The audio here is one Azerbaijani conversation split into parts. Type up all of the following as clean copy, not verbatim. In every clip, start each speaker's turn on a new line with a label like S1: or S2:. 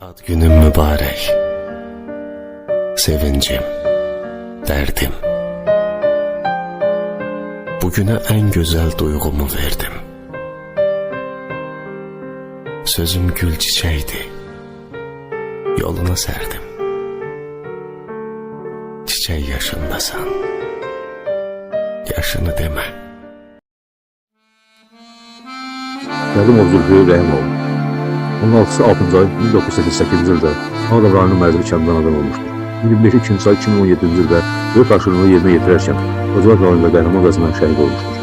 S1: Ad günüm mübarek. Sevincim, derdim. Bugüne en güzel duygumu verdim. Sözüm gül çiçeğiydi. Yoluna serdim. Çiçeği yaşındasan, yaşını deme.
S2: Qədimov Zülfü Rəhimoğlu 16-sı 6-cı ay 1988-ci ildə Ağdam rayonu Mərzili kəndindən adam olmuşdur. 25 2-ci ay 2017-ci ildə dörd aşırımını yerinə yetirərkən Ocaq rayonunda qəhrəman qəzindən şəhid olmuşdur.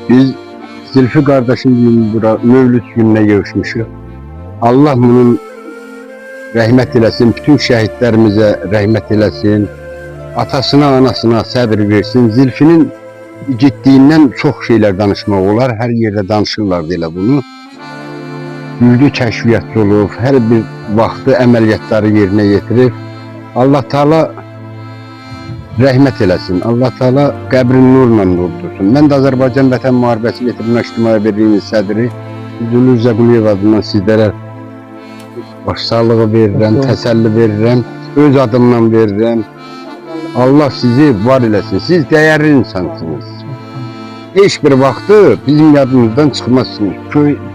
S3: Biz Zülfü kardeşim bura Mövlüt gününe görüşmüşük. Allah bunun rahmet eylesin, bütün şehitlerimize rahmet eylesin. Atasına, anasına sabır versin. Zülfü'nün gittiğinden çok şeyler danışmak olar. Her yerde danışırlar diye bunu. Güldü kəşfiyyatçı olub, her bir vaxtı əməliyyatları yerine getirib. Allah Teala rəhmət eləsin. Allah Teala qəbrin nurla doldursun. Mən də Azərbaycan Vətən Müharibəsi Veteran İctimai Birliyinin sədri Zülfü Zəquliyev adından sizlərə başsağlığı verirəm, təsəlli verirəm, öz adımdan verirəm. Allah sizi var eləsin. Siz dəyərli insansınız. Heç bir vaxtı bizim yadımızdan çıxmazsınız.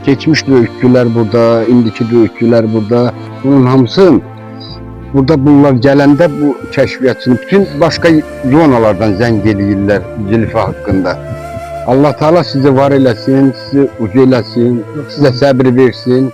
S3: Keçmiş döyüşçülər burada, indiki döyüşçülər burada. Bunun hamısı burada bunlar gələndə bu kəşfiyyatçının bütün başqa zonalardan zəng eləyirlər Zülfü haqqında. Allah Teala sizi var eləsin, sizi ucu eləsin, sizə səbir versin.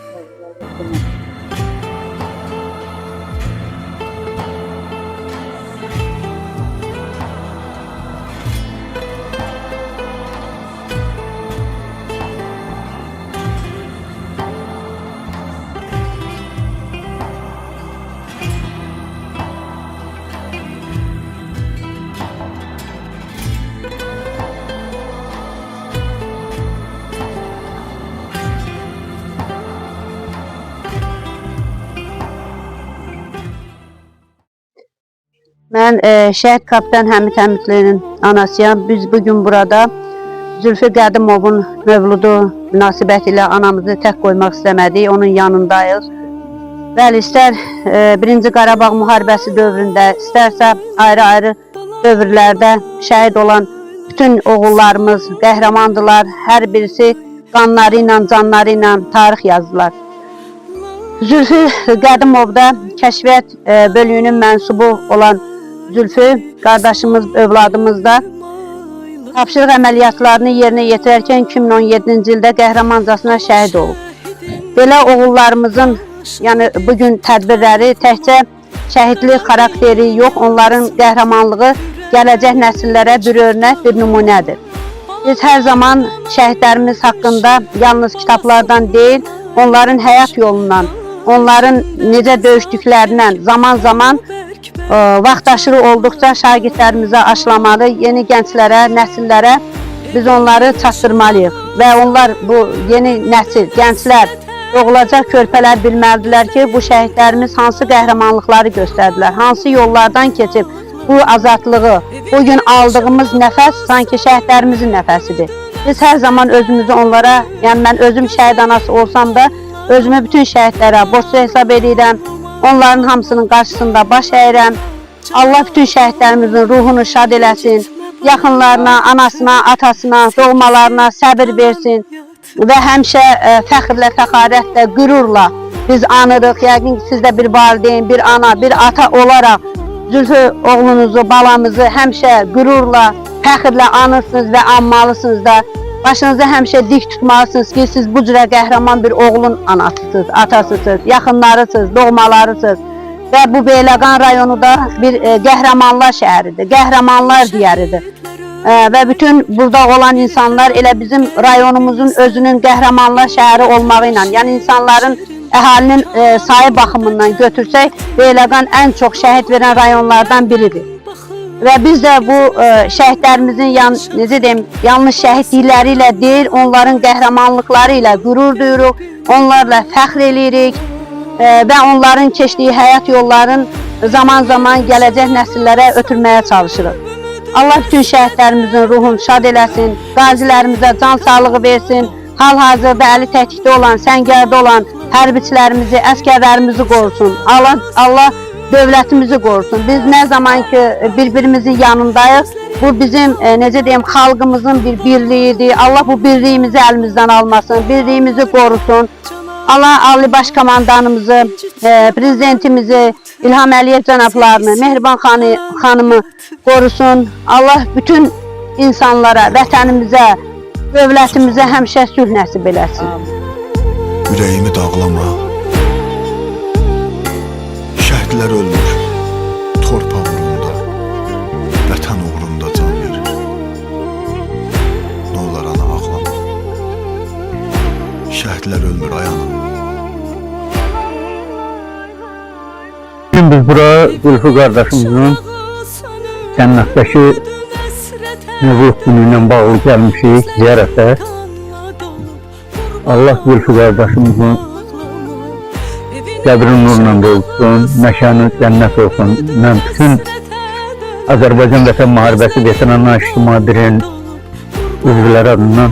S4: Ben şəhid kapitan Həmid Həmidlinin anasıyam. Biz bugün burada Zülfü Qədimovun mövludu münasibətilə anamızı tək qoymaq istəmədik. Onun yanındayız. Bəli, istər 1-ci Qarabağ müharibəsi dövründə, istərsə ayrı-ayrı dövrlərdə şəhid olan bütün oğullarımız qəhrəmandılar. Hər birisi qanları ilə, canları ilə tarix yazdılar. Zülfü Qədimovda kəşfiyyat bölüyünün mənsubu olan Zülfü kardeşimiz, övladımız da tapşırıq əməliyyatlarını yerinə yetirərkən 2017-ci ildə qəhrəmancasına şəhid olub. Belə oğullarımızın yəni bugün tədbirləri təkcə şəhidlik xarakteri yox, onların qəhrəmanlığı gələcək nəsillərə bir örnək, bir nümunədir. Biz hər zaman şəhidlərimiz haqqında yalnız kitablardan deyil, onların həyat yolundan, onların necə döyüşdüklərindən zaman-zaman vaxtaşırı olduqca şagirdlərimizə aşılamalı, yeni gənclərə, nəsillərə biz onları çatdırmalıyıq. Və onlar bu yeni nəsil, gənclər, doğulacaq körpələr bilməlidirlər ki, bu şəhidlərimiz hansı qəhrəmanlıqları göstərdilər, hansı yollardan keçib bu azadlığı, bugün aldığımız nəfəs sanki şəhidlərimizin nəfəsidir. Biz hər zaman özümüzü onlara, yəni mən özüm şəhid anası olsam da, özümü bütün şəhidlərə borclu hesab edirəm. Onların hamısının qarşısında baş əyirəm. Allah bütün şəhidlərimizin ruhunu şad eləsin. Yaxınlarına, anasına, atasına, doğmalarına səbir versin. Və həmişə fəxrlə, fəxarətlə, qürurla biz anırıq. Yəqin ki, siz də bir valideyn, bir ana, bir ata olaraq Zülfü oğlunuzu, balamızı həmişə qürurla, fəxrlə anırsınız və anmalısınız da. Başınızı həmişə dik tutmalısınız ki, siz bu cürə qəhrəman bir oğlun anasısınız, atasısınız, yaxınlarısınız, doğmalarısınız. Və bu Beyləqan rayonu da bir qəhrəmanlar şəhəridir, qəhrəmanlar diyarıdır. Və bütün burada olan insanlar elə bizim rayonumuzun özünün qəhrəmanlar şəhəri olmağı ilə, yəni insanların, əhalinin sayı baxımından götürsək, Beyləqan ən çox şəhid verən rayonlardan biridir. Və biz də bu şəhidlərimizin necə deyim, yanlış şəhidlikləri ilə deyil, onların qəhrəmanlıqları ilə qürur duyuruq, onlarla fəxr eləyirik və onların keçdiyi həyat yolların zaman-zaman gələcək nəsillərə ötürməyə çalışırıq. Allah bütün şəhidlərimizin ruhunu şad eləsin, qazilərimizə can sağlığı versin, hal-hazırda əli tətikdə olan, səngərdə olan hərbiçilərimizi, əskərlərimizi qorusun. Allah dövlətimizi qorusun. Biz nə zaman ki bir-birimizin yanındayıq, bu bizim necə deyim, xalqımızın bir birliyidir. Allah bu birliyimizi əlimizdən almasın, birliyimizi qorusun. Allah Ali Baş Komandanımızı, prezidentimizi, İlham Əliyev cənablarını, Mehriban xanımı qorusun. Allah bütün insanlara, vətənimizə, dövlətimizə həmişə sülh nəsib eləsin.
S5: Ürəyimi dağlama. Şəhidlər ölmür, torpaq uğrunda, vətən uğrunda can verir. Nə olar ana ağlama. Şəhidlər ölmür ay ana.
S3: Bugün biz bura Zülfü qardaşımızın cənnətdəki Mövlud günü ilə bağlı gəlmişik ziyarətə. Allah Zülfü qardaşımızın qəbrin nurla dolsun, məkanı cənnət olsun. Mən bütün Azərbaycan Vətən Müharibəsi veteranlar İctimai Birliyin üzvləri adından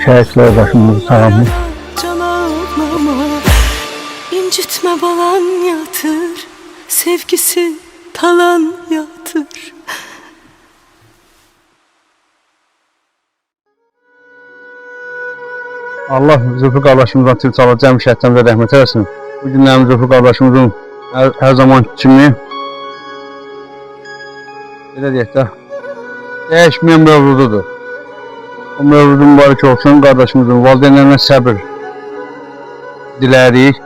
S3: şəhid qardaşımızı salamlayır.
S6: Can ağlama, incitme balan yatır, sevgisi talan yatır.
S3: Allah Zülfü qardaşımızdan tilçala cəmi şəhidlərimizə rəhmət eləsin. Bu günlərim Zülfü qardaşımızın hər zaman kimi belə deyək də dəyişməyən mövzududur. O mövzudun mübarək olsun, qardaşımızın valideynlərinə səbir dilərik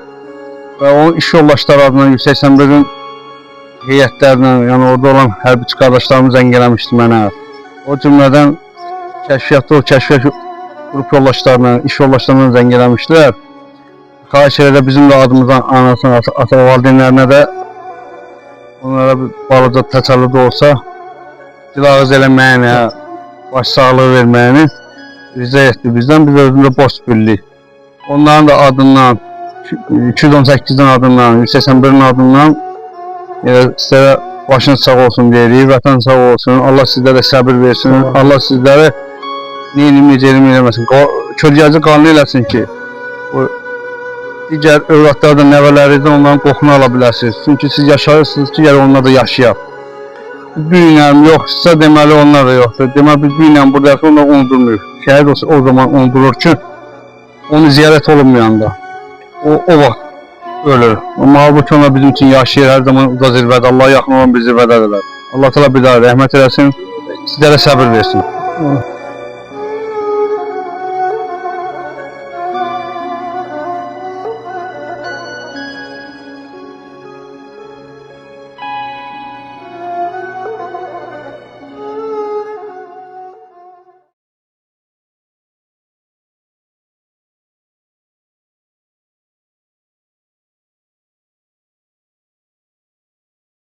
S3: və onun iş yoldaşları adından 181-in heyətlərinə, yəni orada olan hərbiçi qardaşlarımız zəng eləmişdi mənə. O cümlədən kəşfiyyat qrup yoldaşlarına, iş yoldaşlarına zəng eləmişdilər. Xahiş edək bizim də adımızdan anasına, ata valideynlərinə də onlara bir balaca təsəlli də olsa dilağız eləməyini, baş sağlığı verməyini rica etdi bizdən. Biz özümüzdə boş birlik. Onların da adından, 218-in adından, 181-in adından sizlərə başınız sağ olsun deyirik, vətən sağ olsun. Allah sizlərə səbir versin, Allah sizlərə necə eləməsin, kölgəci qanlı eləsin ki, digər övladlar da, nəvələrinizdən onların qoxunu ala biləsiniz. Çünki siz yaşayırsınız ki, gəl onlar da yaşayaq. Biz bir günlərim yoxsa deməli onlar da yoxdur. Deməli biz bir günlərim buradayıq, onlar unudulmuyor. Şəhid olsa o zaman unudulur ki, onu ziyarət olunmayanda, o vaxt ölür. Amma halbuki onlar bizim için yaşayır, hər zaman uca zirvədə, Allah yaxın olan bir zirvədədirlər. Allah təala bir daha rəhmət eləsin, sizlərə səbir versin.